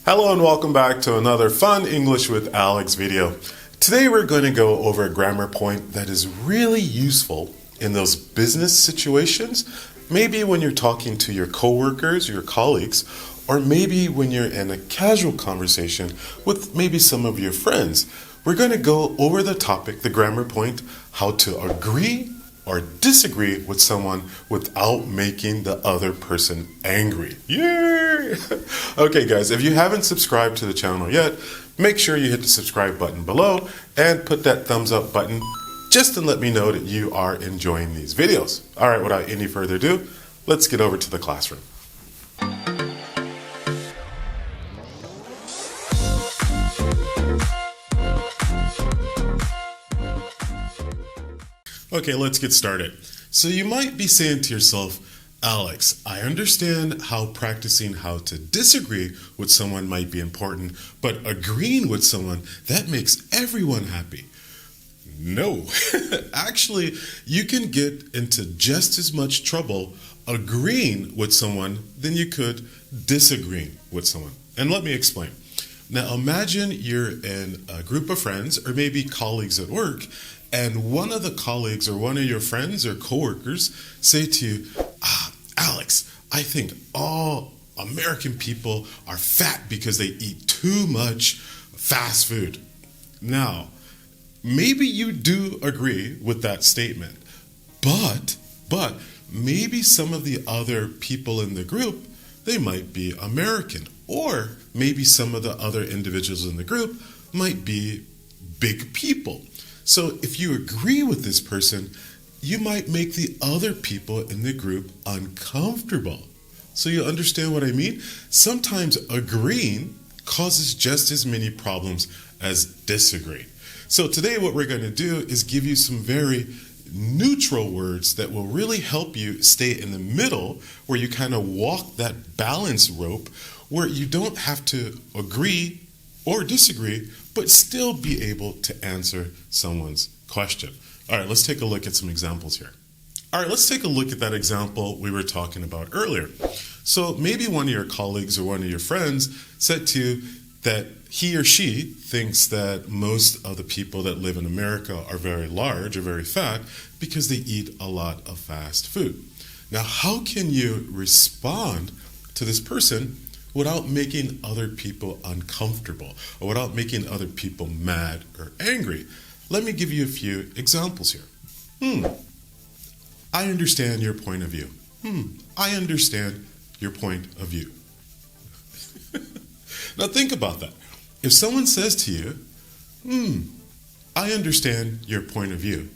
Hello and welcome back to another fun English with Alex video. Today we're going to go over a grammar point that is really useful in those business situations, maybe when you're talking to your coworkers, your colleagues, or maybe when you're in a casual conversation with maybe some of your friends. We're going to go over the topic, the grammar point, how to agree or disagree with someone without making the other person angry. Yay! Okay guys, if you haven't subscribed to the channel yet, make sure you hit the subscribe button below and put that thumbs up button just to let me know that you are enjoying these videos. Alright, without any further ado, let's get over to the classroom. Okay, let's get started. So you might be saying to yourself, Alex, I understand how practicing how to disagree with someone might be important, but agreeing with someone, that makes everyone happy. No, actually, you can get into just as much trouble agreeing with someone than you could disagreeing with someone. And let me explain. Now imagine you're in a group of friends or maybe colleagues at work, and one of the colleagues or one of your friends or coworkers say to you, Alex, I think all American people are fat because they eat too much fast food. Now, maybe you do agree with that statement, but maybe some of the other people in the group, they might be American, or maybe some of the other individuals in the group might be big people. So if you agree with this person, you might make the other people in the group uncomfortable. So you understand what I mean? Sometimes agreeing causes just as many problems as disagreeing. So today what we're going to do is give you some very neutral words that will really help you stay in the middle, where you kind of walk that balance rope, where you don't have to agree or disagree, but still be able to answer someone's question. All right, let's take a look at some examples here. All right, let's take a look at that example we were talking about earlier. So maybe one of your colleagues or one of your friends said to you that he or she thinks that most of the people that live in America are very large or very fat because they eat a lot of fast food. Now, how can you respond to this person without making other people uncomfortable or without making other people mad or angry? Let me give you a few examples here. I understand your point of view. I understand your point of view. Now think about that. If someone says to you, I understand your point of view,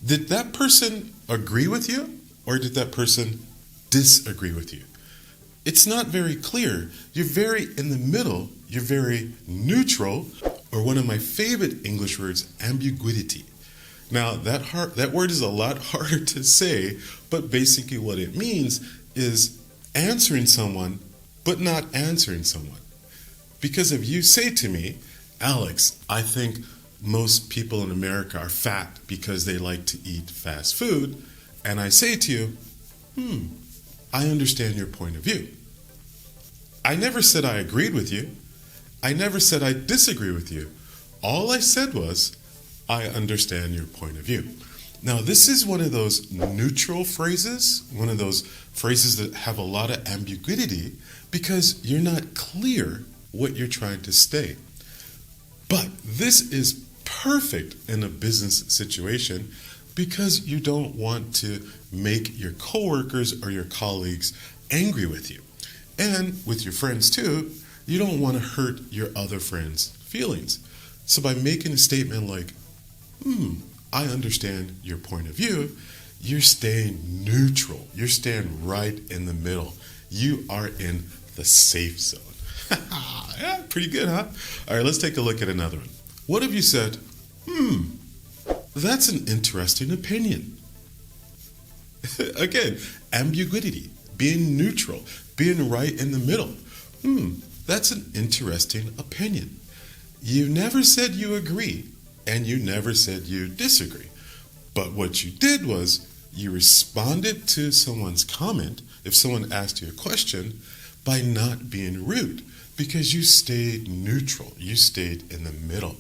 did that person agree with you or did that person disagree with you? It's not very clear. You're very in the middle. You're very neutral, or one of my favorite English words, ambiguity. Now, that word is a lot harder to say, but basically what it means is answering someone, but not answering someone. Because if you say to me, Alex, I think most people in America are fat because they like to eat fast food, and I say to you, I understand your point of view. I never said I agreed with you. I never said I disagree with you. All I said was, I understand your point of view. Now, this is one of those neutral phrases, one of those phrases that have a lot of ambiguity because you're not clear what you're trying to say. But this is perfect in a business situation because you don't want to make your coworkers or your colleagues angry with you. And with your friends too, you don't want to hurt your other friends' feelings. So by making a statement like, I understand your point of view, you're staying neutral. You're staying right in the middle. You are in the safe zone. Yeah, pretty good, huh? All right, let's take a look at another one. What if you said, that's an interesting opinion? Again, ambiguity, being neutral, being right in the middle. That's an interesting opinion. You never said you agree, and you never said you disagree. But what you did was you responded to someone's comment, if someone asked you a question, by not being rude, because you stayed neutral. You stayed in the middle.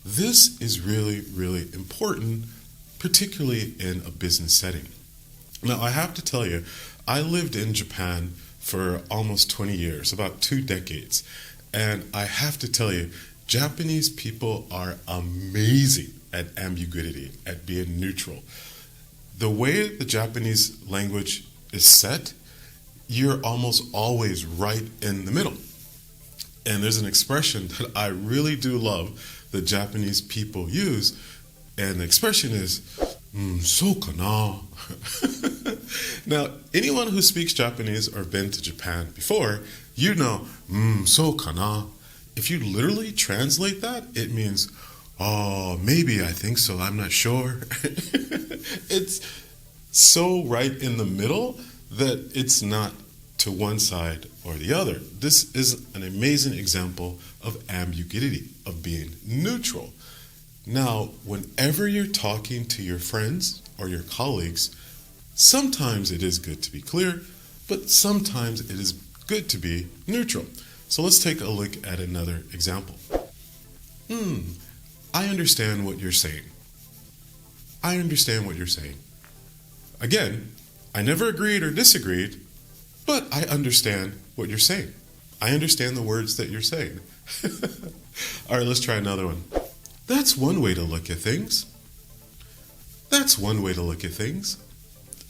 This is really, really important, particularly in a business setting. Now, I have to tell you, I lived in Japan for almost 20 years, about 2 decades. And I have to tell you, Japanese people are amazing at ambiguity, at being neutral. The way the Japanese language is set, you're almost always right in the middle. And there's an expression that I really do love that Japanese people use, and the expression is, so kana. Now, anyone who speaks Japanese or been to Japan before, you know, so kana. If you literally translate that, it means, oh, maybe, I think so, I'm not sure. It's so right in the middle that it's not to one side or the other. This is an amazing example of ambiguity, of being neutral. Now, whenever you're talking to your friends or your colleagues, sometimes it is good to be clear, but sometimes it is good to be neutral. So let's take a look at another example. I understand what you're saying. I understand what you're saying. Again, I never agreed or disagreed, but I understand what you're saying. I understand the words that you're saying. All right, let's try another one. That's one way to look at things. That's one way to look at things.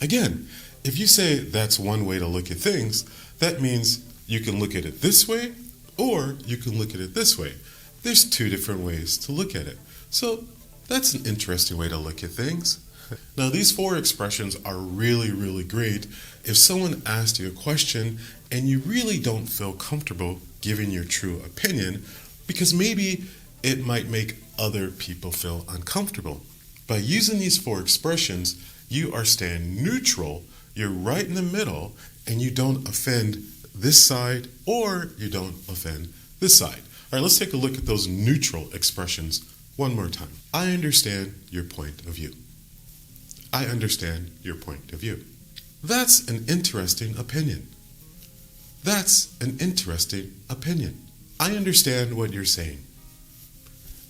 Again, if you say that's one way to look at things, that means you can look at it this way or you can look at it this way. There's 2 different ways to look at it. So that's an interesting way to look at things. Now, these 4 expressions are really, really great if someone asked you a question and you really don't feel comfortable giving your true opinion because maybe it might make other people feel uncomfortable. By using these 4 expressions, you are staying neutral, you're right in the middle, and you don't offend this side or you don't offend this side. All right, let's take a look at those neutral expressions one more time. I understand your point of view. I understand your point of view. That's an interesting opinion. That's an interesting opinion. I understand what you're saying.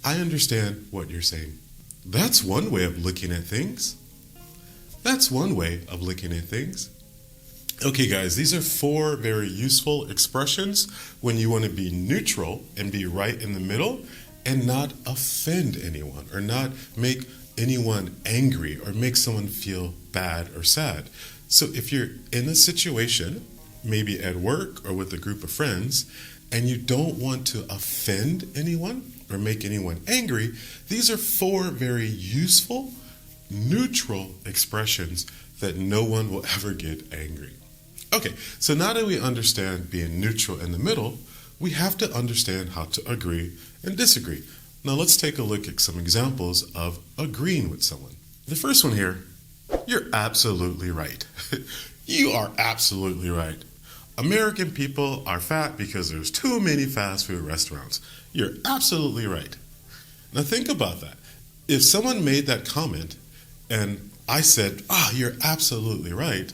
I understand what you're saying. That's one way of looking at things. That's one way of looking at things. Okay, guys, these are 4 very useful expressions when you want to be neutral and be right in the middle and not offend anyone or not make anyone angry or make someone feel bad or sad. So if you're in a situation, maybe at work or with a group of friends, and you don't want to offend anyone or make anyone angry, these are 4 very useful, neutral expressions that no one will ever get angry. Okay, so now that we understand being neutral in the middle, we have to understand how to agree and disagree. Now let's take a look at some examples of agreeing with someone. The first one here, you're absolutely right. You are absolutely right. American people are fat because there's too many fast food restaurants. You're absolutely right. Now think about that. If someone made that comment and I said, you're absolutely right,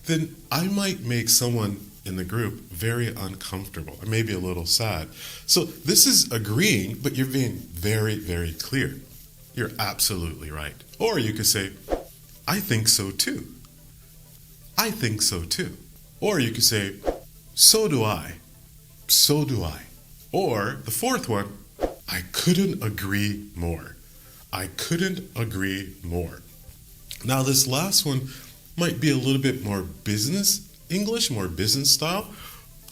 then I might make someone in the group very uncomfortable and maybe a little sad. So this is agreeing, but you're being very, very clear. You're absolutely right. Or you could say, I think so too. I think so too. Or you could say, so do I. So do I. Or the 4th one, I couldn't agree more. I couldn't agree more. Now this last one might be a little bit more business English, more business style.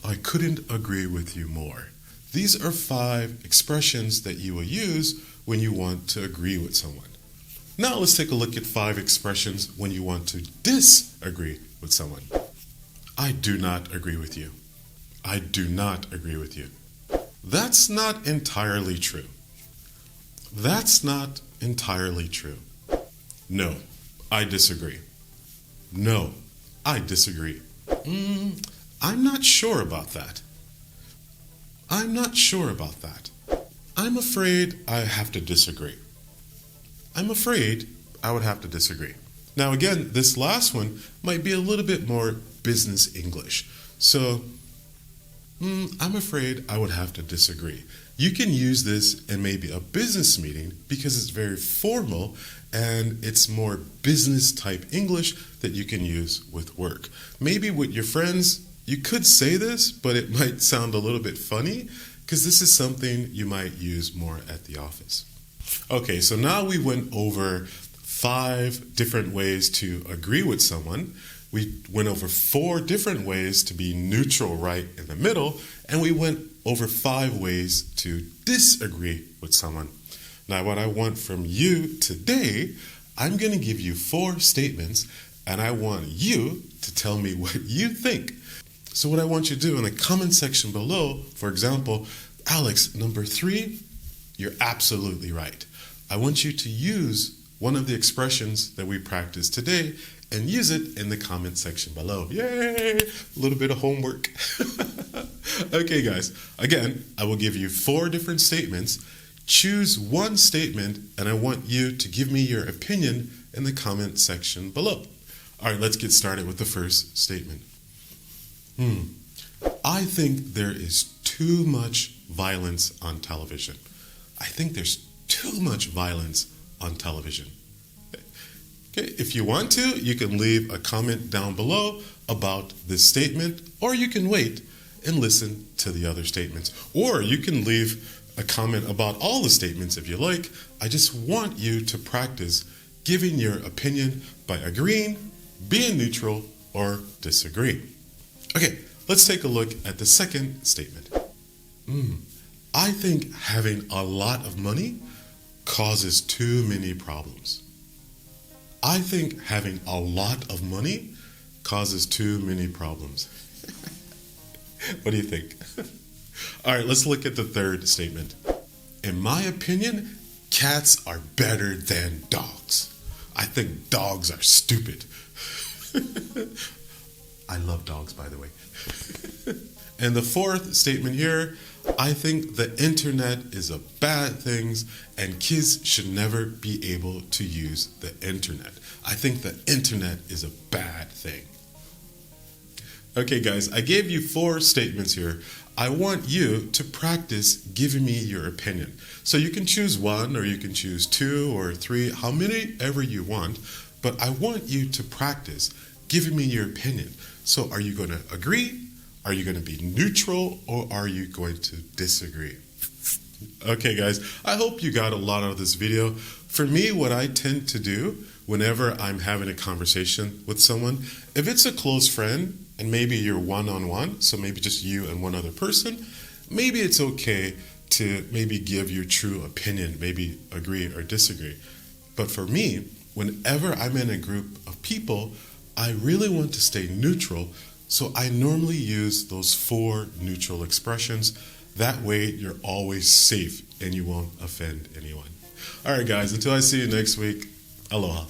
I couldn't agree with you more. These are 5 expressions that you will use when you want to agree with someone. Now let's take a look at 5 expressions when you want to disagree with someone. I do not agree with you. I do not agree with you. That's not entirely true. That's not entirely true. No, I disagree. No, I disagree. I'm not sure about that. I'm not sure about that. I'm afraid I have to disagree. I'm afraid I would have to disagree. Now again, this last one might be a little bit more business English. So, I'm afraid I would have to disagree. You can use this in maybe a business meeting because it's very formal and it's more business type English that you can use with work. Maybe with your friends, you could say this, but it might sound a little bit funny because this is something you might use more at the office. Okay, so now we went over 5 different ways to agree with someone. We went over 4 different ways to be neutral right in the middle, and we went over 5 ways to disagree with someone. Now, what I want from you today, I'm going to give you 4 statements, and I want you to tell me what you think. So what I want you to do in the comment section below, for example, Alex, number 3, you're absolutely right. I want you to use one of the expressions that we practiced today and use it in the comment section below. Yay! A little bit of homework. Okay, guys. Again, I will give you 4 different statements. Choose one statement, and I want you to give me your opinion in the comment section below. All right, let's get started with the first statement. I think there is too much violence on television. I think there's too much violence on television. Okay, if you want to, you can leave a comment down below about this statement, or you can wait and listen to the other statements. Or you can leave a comment about all the statements if you like. I just want you to practice giving your opinion by agreeing, being neutral, or disagree. Okay, let's take a look at the second statement. I think having a lot of money causes too many problems. I think having a lot of money causes too many problems. What do you think? All right, let's look at the third statement. In my opinion, cats are better than dogs. I think dogs are stupid. I love dogs, by the way. And the fourth statement here, I think the internet is a bad thing and kids should never be able to use the internet. I think the internet is a bad thing. Okay, guys, I gave you 4 statements here. I want you to practice giving me your opinion. So you can choose 1 or you can choose 2 or 3, how many ever you want, but I want you to practice giving me your opinion. So are you going to agree? Are you going to be neutral, or are you going to disagree? Okay, guys, I hope you got a lot out of this video. For me, what I tend to do whenever I'm having a conversation with someone, if it's a close friend and maybe you're one-on-one, so maybe just you and one other person, maybe it's okay to maybe give your true opinion, maybe agree or disagree. But for me, whenever I'm in a group of people, I really want to stay neutral. So I normally use those 4 neutral expressions. That way you're always safe and you won't offend anyone. All right, guys, until I see you next week, aloha.